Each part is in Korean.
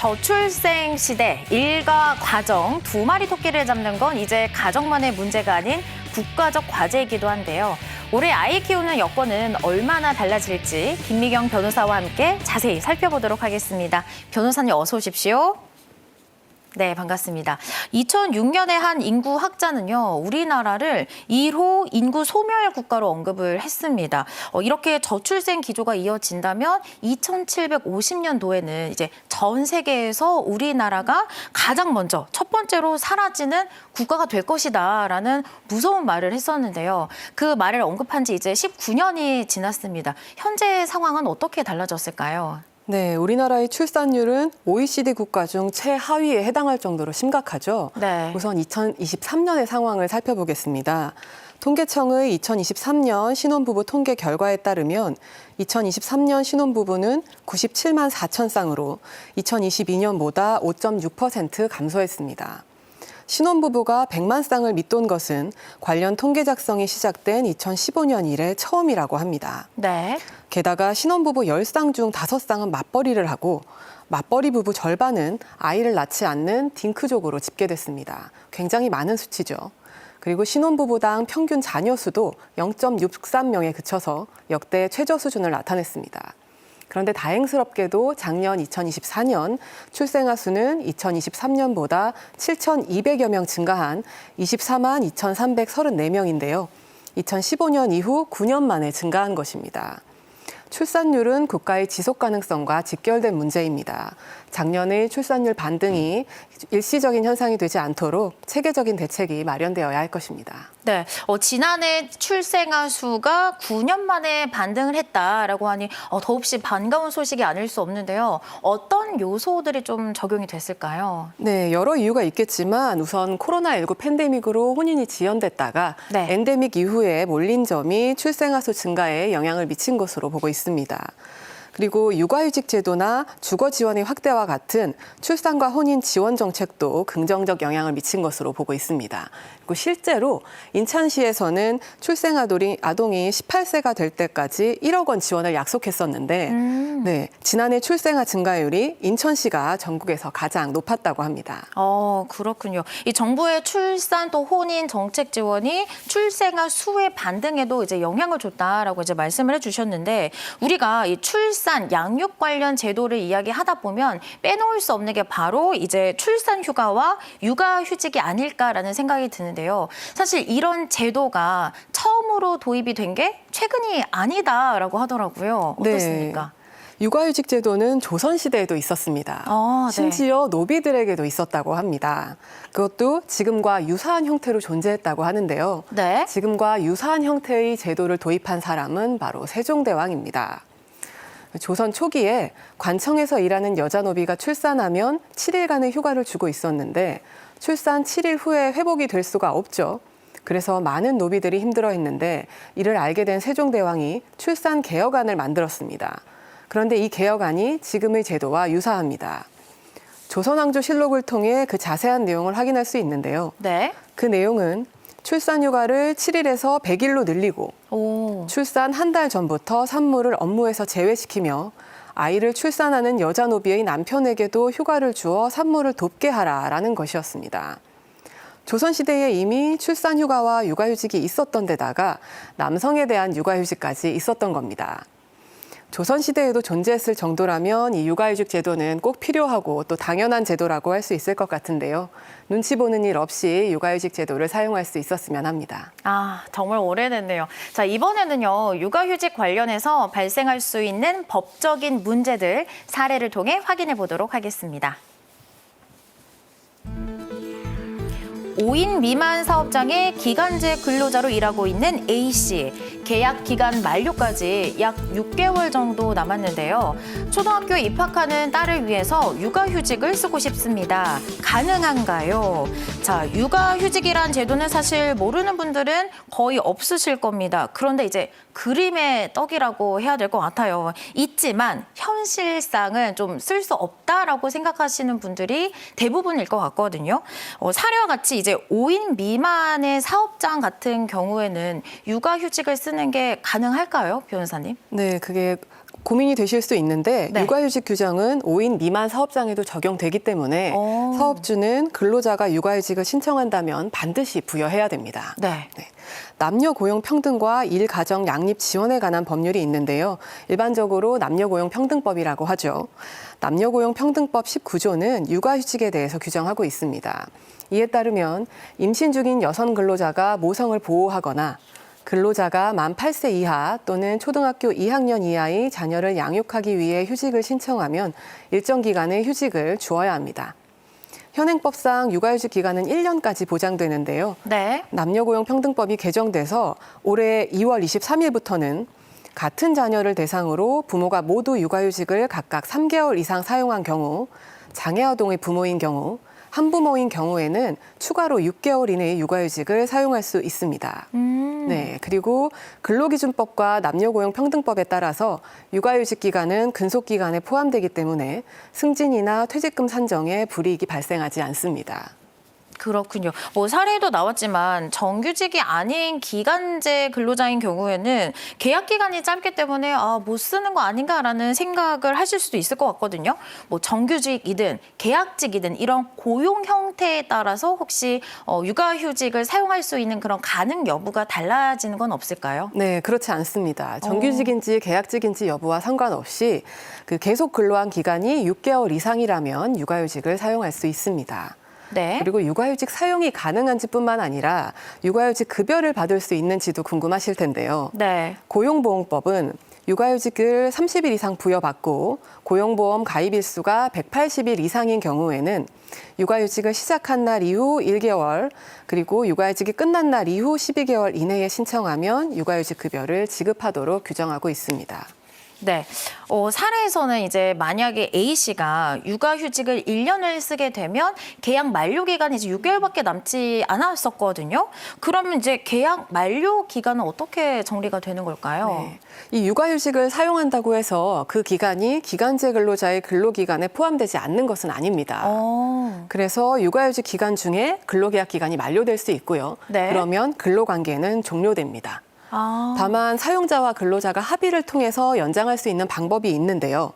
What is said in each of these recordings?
저출생 시대, 일과 가정 두 마리 토끼를 잡는 건 이제 가정만의 문제가 아닌 국가적 과제이기도 한데요. 올해 아이 키우는 여건은 얼마나 달라질지 김미경 변호사와 함께 자세히 살펴보도록 하겠습니다. 변호사님 어서 오십시오. 네, 반갑습니다. 2006년에 한 인구학자는요, 우리나라를 1호 인구 소멸 국가로 언급을 했습니다. 이렇게 저출생 기조가 이어진다면 2750년도에는 이제 전 세계에서 우리나라가 가장 먼저 첫 번째로 사라지는 국가가 될 것이다라는 무서운 말을 했었는데요. 그 말을 언급한 지 이제 19년이 지났습니다. 현재 상황은 어떻게 달라졌을까요? 네, 우리나라의 출산율은 OECD 국가 중 최하위에 해당할 정도로 심각하죠. 네. 우선 2023년의 상황을 살펴보겠습니다. 통계청의 2023년 신혼부부 통계 결과에 따르면 2023년 신혼부부는 97만 4천 쌍으로 2022년보다 5.6% 감소했습니다. 신혼부부가 100만 쌍을 밑돈 것은 관련 통계 작성이 시작된 2015년 이래 처음이라고 합니다. 네. 게다가 신혼부부 10쌍 중 5쌍은 맞벌이를 하고 맞벌이 부부 절반은 아이를 낳지 않는 딩크족으로 집계됐습니다. 굉장히 많은 수치죠. 그리고 신혼부부당 평균 자녀 수도 0.63명에 그쳐서 역대 최저 수준을 나타냈습니다. 그런데 다행스럽게도 작년 2024년 출생아 수는 2023년보다 7,200여 명 증가한 24만 2,334명인데요. 2015년 이후 9년 만에 증가한 것입니다. 출산율은 국가의 지속 가능성과 직결된 문제입니다. 작년의 출산율 반등이 일시적인 현상이 되지 않도록 체계적인 대책이 마련되어야 할 것입니다. 네, 지난해 출생아 수가 9년 만에 반등을 했다라고 하니 더없이 반가운 소식이 아닐 수 없는데요. 어떤 요소들이 좀 적용이 됐을까요? 네, 여러 이유가 있겠지만 우선 코로나19 팬데믹으로 혼인이 지연됐다가 네. 엔데믹 이후에 몰린 점이 출생아 수 증가에 영향을 미친 것으로 보고 있습니다. 그리고 육아휴직 제도나 주거 지원의 확대와 같은 출산과 혼인 지원 정책도 긍정적 영향을 미친 것으로 보고 있습니다. 그리고 실제로 인천시에서는 출생 아동이 18세가 될 때까지 1억 원 지원을 약속했었는데 네, 지난해 출생아 증가율이 인천시가 전국에서 가장 높았다고 합니다. 그렇군요. 이 정부의 출산 또 혼인 정책 지원이 출생아 수의 반등에도 이제 영향을 줬다라고 이제 말씀을 해주셨는데 우리가 이 출산 양육 관련 제도를 이야기하다 보면 빼놓을 수 없는 게 바로 이제 출산 휴가와 육아 휴직이 아닐까라는 생각이 드는데요. 사실 이런 제도가 처음으로 도입이 된 게 최근이 아니다라고 하더라고요. 어떻습니까? 네. 육아휴직 제도는 조선시대에도 있었습니다. 네. 심지어 노비들에게도 있었다고 합니다. 그것도 지금과 유사한 형태로 존재했다고 하는데요. 네. 지금과 유사한 형태의 제도를 도입한 사람은 바로 세종대왕입니다. 조선 초기에 관청에서 일하는 여자 노비가 출산하면 7일간의 휴가를 주고 있었는데 출산 7일 후에 회복이 될 수가 없죠. 그래서 많은 노비들이 힘들어했는데 이를 알게 된 세종대왕이 출산 개혁안을 만들었습니다. 그런데 이 개혁안이 지금의 제도와 유사합니다. 조선왕조실록을 통해 그 자세한 내용을 확인할 수 있는데요. 네. 그 내용은 출산 휴가를 7일에서 100일로 늘리고 출산 한 달 전부터 산모를 업무에서 제외시키며 아이를 출산하는 여자 노비의 남편에게도 휴가를 주어 산모를 돕게 하라라는 것이었습니다. 조선시대에 이미 출산 휴가와 육아휴직이 있었던 데다가 남성에 대한 육아휴직까지 있었던 겁니다. 조선시대에도 존재했을 정도라면 이 육아휴직 제도는 꼭 필요하고 또 당연한 제도라고 할 수 있을 것 같은데요. 눈치 보는 일 없이 육아휴직 제도를 사용할 수 있었으면 합니다. 정말 오래됐네요. 자, 이번에는요, 육아휴직 관련해서 발생할 수 있는 법적인 문제들 사례를 통해 확인해 보도록 하겠습니다. 5인 미만 사업장의 기간제 근로자로 일하고 있는 A씨. 계약 기간 만료까지 약 6개월 정도 남았는데요. 초등학교에 입학하는 딸을 위해서 육아휴직을 쓰고 싶습니다. 가능한가요? 자, 육아휴직이란 제도는 사실 모르는 분들은 거의 없으실 겁니다. 그런데 이제 그림의 떡이라고 해야 될 것 같아요. 있지만 현실상은 좀 쓸 수 없다라고 생각하시는 분들이 대부분일 것 같거든요. 사례와 같이 이제 5인 미만의 사업장 같은 경우에는 육아휴직을 쓰는 게 가능할까요, 변호사님? 네, 그게 고민이 되실 수 있는데 네. 육아휴직 규정은 5인 미만 사업장에도 적용되기 때문에 사업주는 근로자가 육아휴직을 신청한다면 반드시 부여해야 됩니다. 네. 네. 남녀 고용 평등과 일 가정 양립 지원에 관한 법률이 있는데요. 일반적으로 남녀 고용 평등법이라고 하죠. 남녀 고용 평등법 19조는 육아휴직에 대해서 규정하고 있습니다. 이에 따르면 임신 중인 여성 근로자가 모성을 보호하거나 근로자가 만 8세 이하 또는 초등학교 2학년 이하의 자녀를 양육하기 위해 휴직을 신청하면 일정 기간의 휴직을 주어야 합니다. 현행법상 육아휴직 기간은 1년까지 보장되는데요. 네. 남녀고용평등법이 개정돼서 올해 2월 23일부터는 같은 자녀를 대상으로 부모가 모두 육아휴직을 각각 3개월 이상 사용한 경우, 장애아동의 부모인 경우, 한부모인 경우에는 추가로 6개월 이내의 육아휴직을 사용할 수 있습니다. 네, 그리고 근로기준법과 남녀고용평등법에 따라서 육아휴직 기간은 근속기간에 포함되기 때문에 승진이나 퇴직금 산정에 불이익이 발생하지 않습니다. 그렇군요. 뭐 사례도 나왔지만 정규직이 아닌 기간제 근로자인 경우에는 계약 기간이 짧기 때문에 못 쓰는 거 아닌가라는 생각을 하실 수도 있을 것 같거든요. 뭐 정규직이든 계약직이든 이런 고용 형태에 따라서 혹시 육아휴직을 사용할 수 있는 그런 가능 여부가 달라지는 건 없을까요? 네, 그렇지 않습니다. 정규직인지 계약직인지 여부와 상관없이 그 계속 근로한 기간이 6개월 이상이라면 육아휴직을 사용할 수 있습니다. 네. 그리고 육아휴직 사용이 가능한지뿐만 아니라 육아휴직 급여를 받을 수 있는지도 궁금하실 텐데요. 네. 고용보험법은 육아휴직을 30일 이상 부여받고 고용보험 가입일수가 180일 이상인 경우에는 육아휴직을 시작한 날 이후 1개월, 그리고 육아휴직이 끝난 날 이후 12개월 이내에 신청하면 육아휴직 급여를 지급하도록 규정하고 있습니다. 네. 사례에서는 이제 만약에 A 씨가 육아휴직을 1년을 쓰게 되면 계약 만료 기간이 이제 6개월밖에 남지 않았었거든요. 그러면 이제 계약 만료 기간은 어떻게 정리가 되는 걸까요? 네. 이 육아휴직을 사용한다고 해서 그 기간이 기간제 근로자의 근로기간에 포함되지 않는 것은 아닙니다. 그래서 육아휴직 기간 중에 근로계약 기간이 만료될 수 있고요. 네. 그러면 근로관계는 종료됩니다. 다만 사용자와 근로자가 합의를 통해서 연장할 수 있는 방법이 있는데요.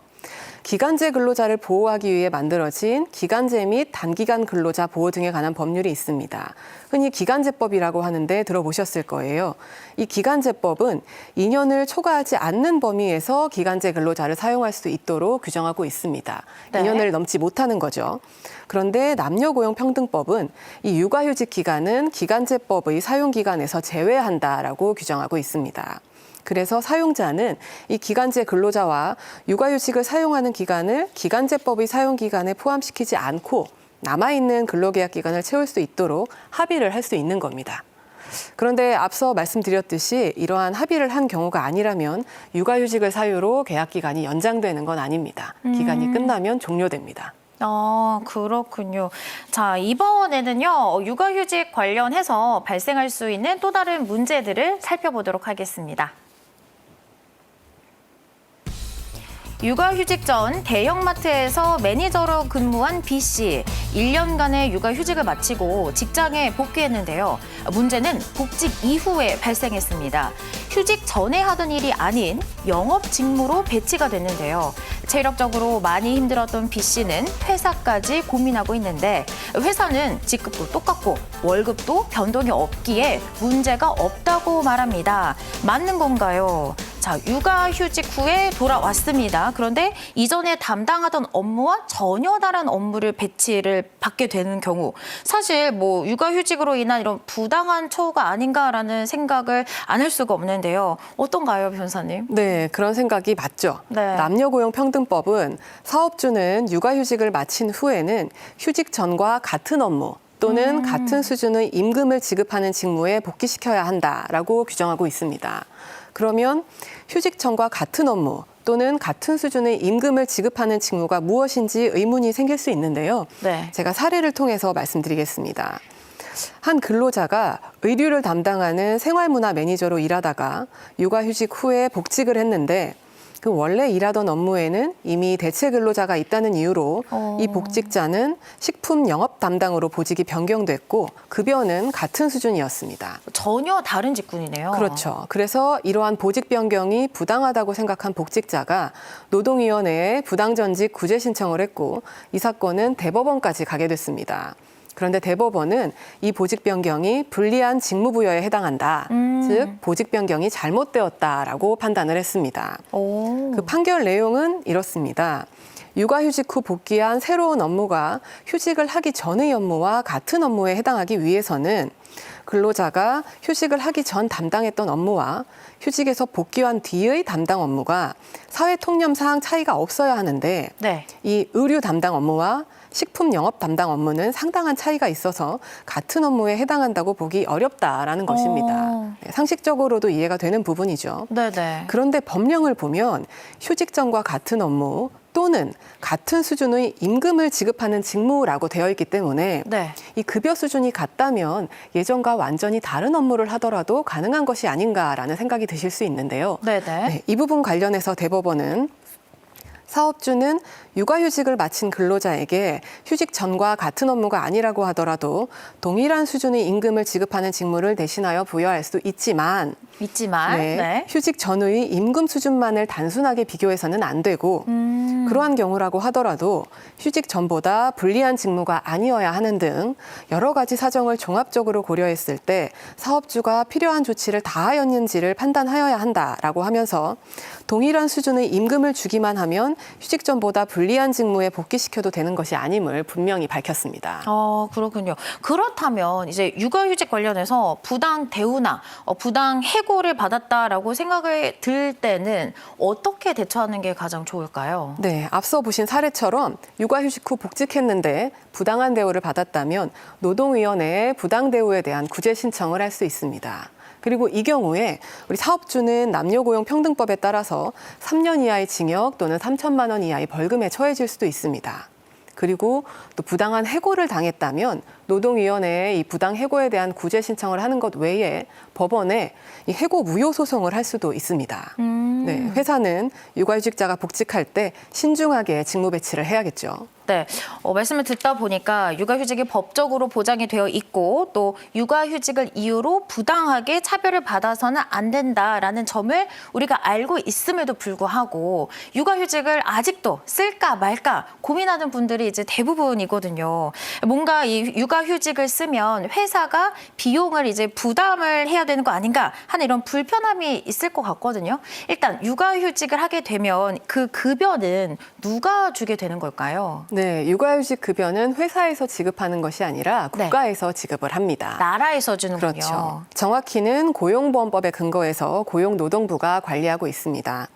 기간제 근로자를 보호하기 위해 만들어진 기간제 및 단기간 근로자 보호 등에 관한 법률이 있습니다. 흔히 기간제법이라고 하는데 들어보셨을 거예요. 이 기간제법은 2년을 초과하지 않는 범위에서 기간제 근로자를 사용할 수 있도록 규정하고 있습니다. 네. 2년을 넘지 못하는 거죠. 그런데 남녀고용평등법은 이 육아휴직 기간은 기간제법의 사용기간에서 제외한다라고 규정하고 있습니다. 그래서 사용자는 이 기간제 근로자와 육아휴직을 사용하는 기간을 기간제법의 사용기간에 포함시키지 않고 남아있는 근로계약 기간을 채울 수 있도록 합의를 할 수 있는 겁니다. 그런데 앞서 말씀드렸듯이 이러한 합의를 한 경우가 아니라면 육아휴직을 사유로 계약 기간이 연장되는 건 아닙니다. 기간이 끝나면 종료됩니다. 그렇군요. 자, 이번에는요, 육아휴직 관련해서 발생할 수 있는 또 다른 문제들을 살펴보도록 하겠습니다. 육아휴직 전 대형마트에서 매니저로 근무한 B 씨. 1년간의 육아휴직을 마치고 직장에 복귀했는데요. 문제는 복직 이후에 발생했습니다. 휴직 전에 하던 일이 아닌 영업 직무로 배치가 됐는데요. 체력적으로 많이 힘들었던 B 씨는 퇴사까지 고민하고 있는데 회사는 직급도 똑같고 월급도 변동이 없기에 문제가 없다고 말합니다. 맞는 건가요? 자, 육아휴직 후에 돌아왔습니다. 그런데 이전에 담당하던 업무와 전혀 다른 업무를 배치를 받게 되는 경우 사실 뭐 육아휴직으로 인한 이런 부당한 처우가 아닌가라는 생각을 안 할 수가 없는데요. 어떤가요, 변호사님? 네, 그런 생각이 맞죠. 네. 남녀고용평등법은 사업주는 육아휴직을 마친 후에는 휴직 전과 같은 업무 또는 같은 수준의 임금을 지급하는 직무에 복귀시켜야 한다라고 규정하고 있습니다. 그러면 휴직 전과 같은 업무 또는 같은 수준의 임금을 지급하는 직무가 무엇인지 의문이 생길 수 있는데요. 네. 제가 사례를 통해서 말씀드리겠습니다. 한 근로자가 의류를 담당하는 생활문화 매니저로 일하다가 육아휴직 후에 복직을 했는데 그 원래 일하던 업무에는 이미 대체 근로자가 있다는 이유로 이 복직자는 식품 영업 담당으로 보직이 변경됐고 급여는 같은 수준이었습니다. 전혀 다른 직군이네요. 그렇죠. 그래서 이러한 보직 변경이 부당하다고 생각한 복직자가 노동위원회에 부당전직 구제 신청을 했고 이 사건은 대법원까지 가게 됐습니다. 그런데 대법원은 이 보직 변경이 불리한 직무 부여에 해당한다. 즉 보직 변경이 잘못되었다라고 판단을 했습니다. 그 판결 내용은 이렇습니다. 육아휴직 후 복귀한 새로운 업무가 휴직을 하기 전의 업무와 같은 업무에 해당하기 위해서는 근로자가 휴직을 하기 전 담당했던 업무와 휴직에서 복귀한 뒤의 담당 업무가 사회 통념상 차이가 없어야 하는데 네. 이 의류 담당 업무와 식품 영업 담당 업무는 상당한 차이가 있어서 같은 업무에 해당한다고 보기 어렵다라는 것입니다. 상식적으로도 이해가 되는 부분이죠. 네네. 그런데 법령을 보면 휴직 전과 같은 업무 또는 같은 수준의 임금을 지급하는 직무라고 되어 있기 때문에 네. 이 급여 수준이 같다면 예전과 완전히 다른 업무를 하더라도 가능한 것이 아닌가라는 생각이 드실 수 있는데요. 네네. 네, 이 부분 관련해서 대법원은 사업주는 육아휴직을 마친 근로자에게 휴직 전과 같은 업무가 아니라고 하더라도 동일한 수준의 임금을 지급하는 직무를 대신하여 부여할 수 있지만 네. 휴직 전의 임금 수준만을 단순하게 비교해서는 안 되고 그러한 경우라고 하더라도 휴직 전보다 불리한 직무가 아니어야 하는 등 여러 가지 사정을 종합적으로 고려했을 때 사업주가 필요한 조치를 다하였는지를 판단하여야 한다라고 하면서 동일한 수준의 임금을 주기만 하면 휴직 전보다 불리한 직무에 복귀시켜도 되는 것이 아님을 분명히 밝혔습니다. 그렇군요. 그렇다면 이제 육아휴직 관련해서 부당 대우나 부당 해고를 받았다라고 생각이 들 때는 어떻게 대처하는 게 가장 좋을까요? 네, 앞서 보신 사례처럼 육아휴직 후 복직했는데 부당한 대우를 받았다면 노동위원회에 부당 대우에 대한 구제 신청을 할 수 있습니다. 그리고 이 경우에 우리 사업주는 남녀고용평등법에 따라서 3년 이하의 징역 또는 3천만 원 이하의 벌금에 처해질 수도 있습니다. 그리고 또 부당한 해고를 당했다면 노동위원회에 이 부당 해고에 대한 구제 신청을 하는 것 외에 법원에 이 해고 무효 소송을 할 수도 있습니다. 네, 회사는 육아휴직자가 복직할 때 신중하게 직무 배치를 해야겠죠. 네, 말씀을 듣다 보니까 육아휴직이 법적으로 보장이 되어 있고 또 육아휴직을 이유로 부당하게 차별을 받아서는 안 된다라는 점을 우리가 알고 있음에도 불구하고 육아휴직을 아직도 쓸까 말까 고민하는 분들이 이제 대부분이거든요. 뭔가 이 육아휴직을 쓰면 회사가 비용을 이제 부담을 해야 되는 거 아닌가 하는 이런 불편함이 있을 것 같거든요. 일단 육아휴직을 하게 되면 그 급여는 누가 주게 되는 걸까요? 네, 육아휴직 급여는 회사에서 지급하는 것이 아니라 국가에서 지급을 합니다. 나라에서 주는군요. 그렇죠. 정확히는 고용보험법에 근거해서 고용노동부가 관리하고 있습니다.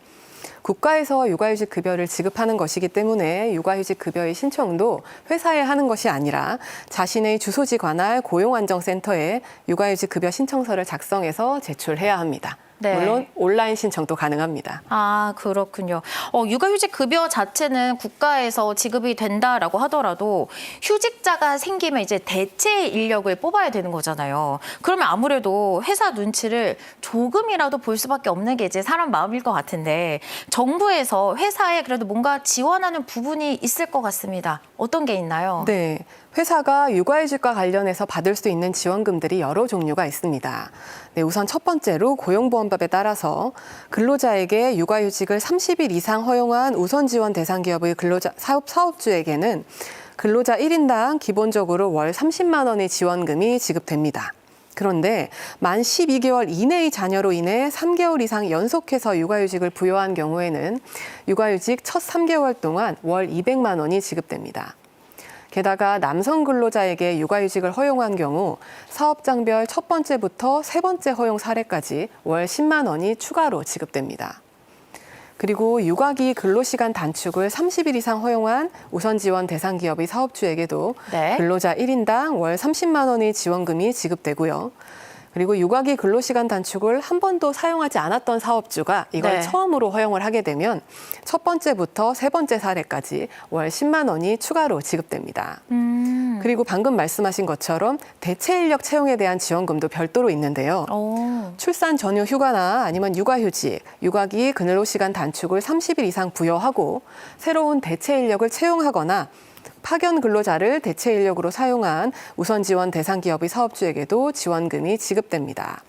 국가에서 육아휴직 급여를 지급하는 것이기 때문에 육아휴직 급여의 신청도 회사에 하는 것이 아니라 자신의 주소지 관할 고용안정센터에 육아휴직 급여 신청서를 작성해서 제출해야 합니다. 네. 물론 온라인 신청도 가능합니다. 그렇군요. 육아휴직 급여 자체는 국가에서 지급이 된다라고 하더라도 휴직자가 생기면 이제 대체 인력을 뽑아야 되는 거잖아요. 그러면 아무래도 회사 눈치를 조금이라도 볼 수밖에 없는 게 이제 사람 마음일 것 같은데 정부에서 회사에 그래도 뭔가 지원하는 부분이 있을 것 같습니다. 어떤 게 있나요? 네. 회사가 육아휴직과 관련해서 받을 수 있는 지원금들이 여러 종류가 있습니다. 네, 우선 첫 번째로 고용보험법에 따라서 근로자에게 육아휴직을 30일 이상 허용한 우선 지원 대상 기업의 사업주에게는 근로자 1인당 기본적으로 월 30만 원의 지원금이 지급됩니다. 그런데 만 12개월 이내의 자녀로 인해 3개월 이상 연속해서 육아휴직을 부여한 경우에는 육아휴직 첫 3개월 동안 월 200만 원이 지급됩니다. 게다가 남성 근로자에게 육아휴직을 허용한 경우 사업장별 첫 번째부터 세 번째 허용 사례까지 월 10만 원이 추가로 지급됩니다. 그리고 육아기 근로시간 단축을 30일 이상 허용한 우선 지원 대상 기업의 사업주에게도 근로자 1인당 월 30만 원의 지원금이 지급되고요. 그리고 육아기 근로시간 단축을 한 번도 사용하지 않았던 사업주가 이걸 네. 처음으로 허용을 하게 되면 첫 번째부터 세 번째 사례까지 월 10만 원이 추가로 지급됩니다. 그리고 방금 말씀하신 것처럼 대체 인력 채용에 대한 지원금도 별도로 있는데요. 오. 출산 전후 휴가나 아니면 육아휴직, 육아기 근로시간 단축을 30일 이상 부여하고 새로운 대체 인력을 채용하거나 파견 근로자를 대체 인력으로 사용한 우선 지원 대상 기업의 사업주에게도 지원금이 지급됩니다.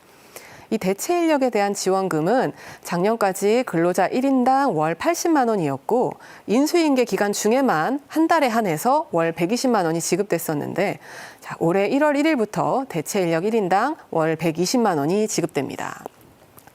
이 대체 인력에 대한 지원금은 작년까지 근로자 1인당 월 80만 원이었고 인수인계 기간 중에만 한 달에 한해서 월 120만 원이 지급됐었는데 자, 올해 1월 1일부터 대체 인력 1인당 월 120만 원이 지급됩니다.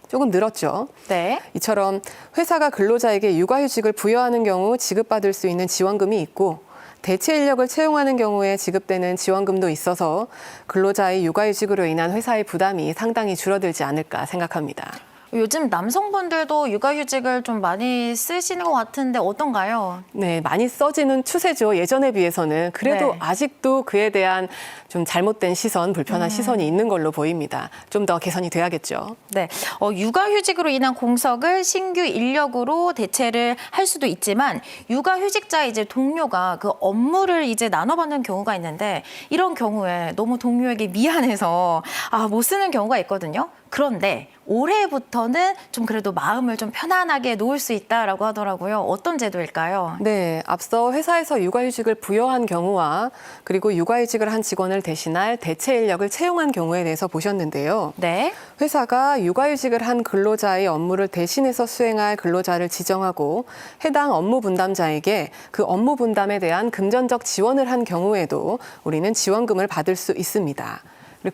조금 늘었죠. 네. 이처럼 회사가 근로자에게 육아휴직을 부여하는 경우 지급받을 수 있는 지원금이 있고 대체 인력을 채용하는 경우에 지급되는 지원금도 있어서 근로자의 육아휴직으로 인한 회사의 부담이 상당히 줄어들지 않을까 생각합니다. 요즘 남성분들도 육아휴직을 좀 많이 쓰시는 것 같은데 어떤가요? 네, 많이 써지는 추세죠. 예전에 비해서는. 그래도 네. 아직도 그에 대한 좀 잘못된 시선, 불편한 시선이 있는 걸로 보입니다. 좀 더 개선이 돼야겠죠. 네, 육아휴직으로 인한 공석을 신규 인력으로 대체를 할 수도 있지만 육아휴직자 이제 동료가 그 업무를 이제 나눠받는 경우가 있는데 이런 경우에 너무 동료에게 미안해서 못 쓰는 경우가 있거든요. 그런데 올해부터는 좀 그래도 마음을 좀 편안하게 놓을 수 있다라고 하더라고요. 어떤 제도일까요? 네, 앞서 회사에서 육아휴직을 부여한 경우와 그리고 육아휴직을 한 직원을 대신할 대체 인력을 채용한 경우에 대해서 보셨는데요. 네. 회사가 육아휴직을 한 근로자의 업무를 대신해서 수행할 근로자를 지정하고 해당 업무 분담자에게 그 업무 분담에 대한 금전적 지원을 한 경우에도 우리는 지원금을 받을 수 있습니다.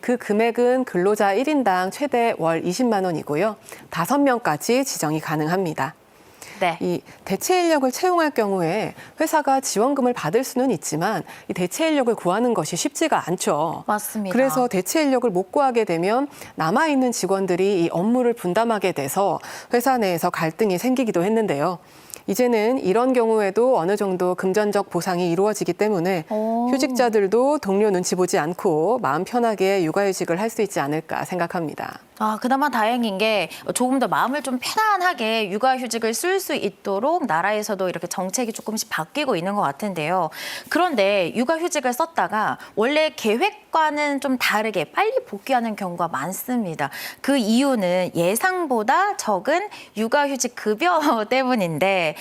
그 금액은 근로자 1인당 최대 월 20만 원이고요. 5명까지 지정이 가능합니다. 네. 이 대체 인력을 채용할 경우에 회사가 지원금을 받을 수는 있지만 이 대체 인력을 구하는 것이 쉽지가 않죠. 맞습니다. 그래서 대체 인력을 못 구하게 되면 남아있는 직원들이 이 업무를 분담하게 돼서 회사 내에서 갈등이 생기기도 했는데요. 이제는 이런 경우에도 어느 정도 금전적 보상이 이루어지기 때문에 휴직자들도 동료 눈치 보지 않고 마음 편하게 육아휴직을 할 수 있지 않을까 생각합니다. 그나마 다행인 게 조금 더 마음을 좀 편안하게 육아휴직을 쓸 수 있도록 나라에서도 이렇게 정책이 조금씩 바뀌고 있는 것 같은데요. 그런데 육아휴직을 썼다가 원래 계획과는 좀 다르게 빨리 복귀하는 경우가 많습니다. 그 이유는 예상보다 적은 육아휴직 급여 때문인데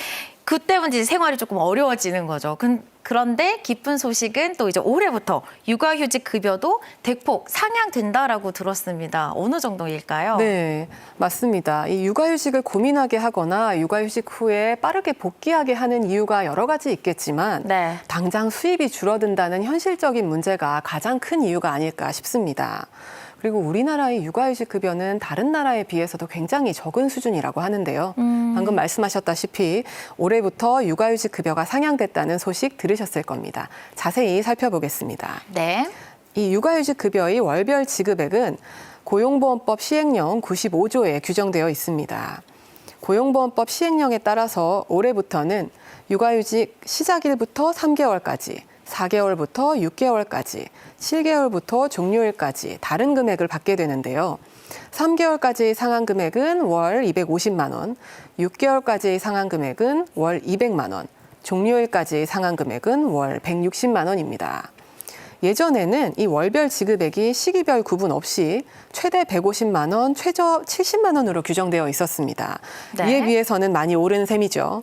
그 때문에 이제 생활이 조금 어려워지는 거죠. 그런데 기쁜 소식은 또 이제 올해부터 육아휴직 급여도 대폭 상향된다라고 들었습니다. 어느 정도일까요? 네, 맞습니다. 이 육아휴직을 고민하게 하거나 육아휴직 후에 빠르게 복귀하게 하는 이유가 여러 가지 있겠지만 네. 당장 수입이 줄어든다는 현실적인 문제가 가장 큰 이유가 아닐까 싶습니다. 그리고 우리나라의 육아휴직 급여는 다른 나라에 비해서도 굉장히 적은 수준이라고 하는데요. 방금 말씀하셨다시피 올해부터 육아휴직 급여가 상향됐다는 소식 들으셨을 겁니다. 자세히 살펴보겠습니다. 네. 이 육아휴직 급여의 월별 지급액은 고용보험법 시행령 95조에 규정되어 있습니다. 고용보험법 시행령에 따라서 올해부터는 육아휴직 시작일부터 3개월까지, 4개월부터 6개월까지, 7개월부터 종료일까지 다른 금액을 받게 되는데요. 3개월까지의 상한 금액은 월 250만 원, 6개월까지의 상한 금액은 월 200만 원, 종료일까지의 상한 금액은 월 160만 원입니다. 예전에는 이 월별 지급액이 시기별 구분 없이 최대 150만 원, 최저 70만 원으로 규정되어 있었습니다. 네. 이에 비해서는 많이 오른 셈이죠.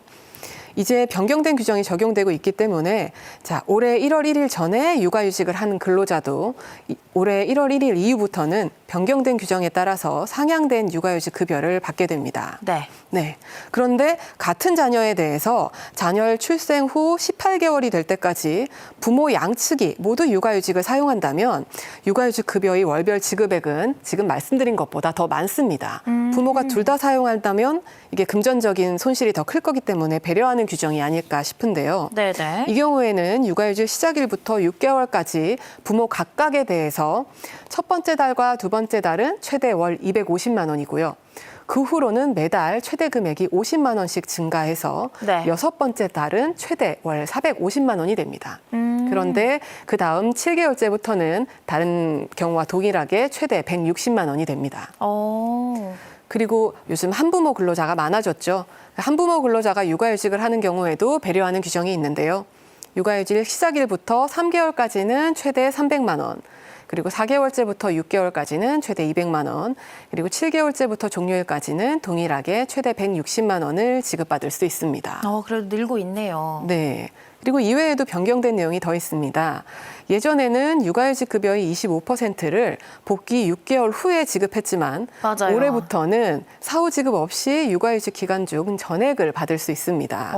이제 변경된 규정이 적용되고 있기 때문에 올해 1월 1일 전에 육아휴직을 한 근로자도 올해 1월 1일 이후부터는 변경된 규정에 따라서 상향된 육아휴직 급여를 받게 됩니다. 네. 그런데 같은 자녀에 대해서 자녀 출생 후 18개월이 될 때까지 부모 양측이 모두 육아휴직을 사용한다면 육아휴직 급여의 월별 지급액은 지금 말씀드린 것보다 더 많습니다. 부모가 둘 다 사용한다면 이게 금전적인 손실이 더 클 거기 때문에 배려하는 규정이 아닐까 싶은데요. 네네. 이 경우에는 육아휴직 시작일부터 6개월까지 부모 각각에 대해서 첫 번째 달과 두 번째 달은 최대 월 250만 원이고요. 그 후로는 매달 최대 금액이 50만 원씩 증가해서 네. 여섯 번째 달은 최대 월 450만 원이 됩니다. 그런데 그 다음 7개월째부터는 다른 경우와 동일하게 최대 160만 원이 됩니다. 그리고 요즘 한부모 근로자가 많아졌죠. 한부모 근로자가 육아휴직을 하는 경우에도 배려하는 규정이 있는데요. 육아휴직 시작일부터 3개월까지는 최대 300만 원, 그리고 4개월째부터 6개월까지는 최대 200만 원, 그리고 7개월째부터 종료일까지는 동일하게 최대 160만 원을 지급받을 수 있습니다. 그래도 늘고 있네요. 네. 그리고 이외에도 변경된 내용이 더 있습니다. 예전에는 육아휴직 급여의 25%를 복귀 6개월 후에 지급했지만 맞아요. 올해부터는 사후 지급 없이 육아휴직 기간 중 전액을 받을 수 있습니다.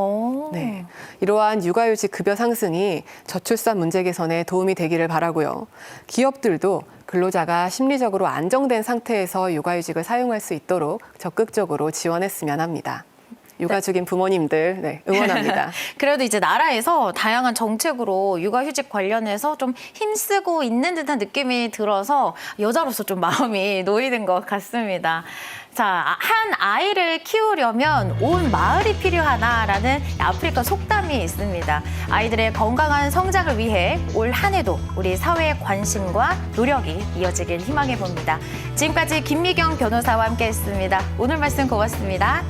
네. 이러한 육아휴직 급여 상승이 저출산 문제 개선에 도움이 되기를 바라고요. 기업들도 근로자가 심리적으로 안정된 상태에서 육아휴직을 사용할 수 있도록 적극적으로 지원했으면 합니다. 육아 중인 부모님들 응원합니다. 그래도 이제 나라에서 다양한 정책으로 육아휴직 관련해서 좀 힘쓰고 있는 듯한 느낌이 들어서 여자로서 좀 마음이 놓이는 것 같습니다. 자, 한 아이를 키우려면 온 마을이 필요하다라는 아프리카 속담이 있습니다. 아이들의 건강한 성장을 위해 올 한 해도 우리 사회의 관심과 노력이 이어지길 희망해 봅니다. 지금까지 김미경 변호사와 함께했습니다. 오늘 말씀 고맙습니다.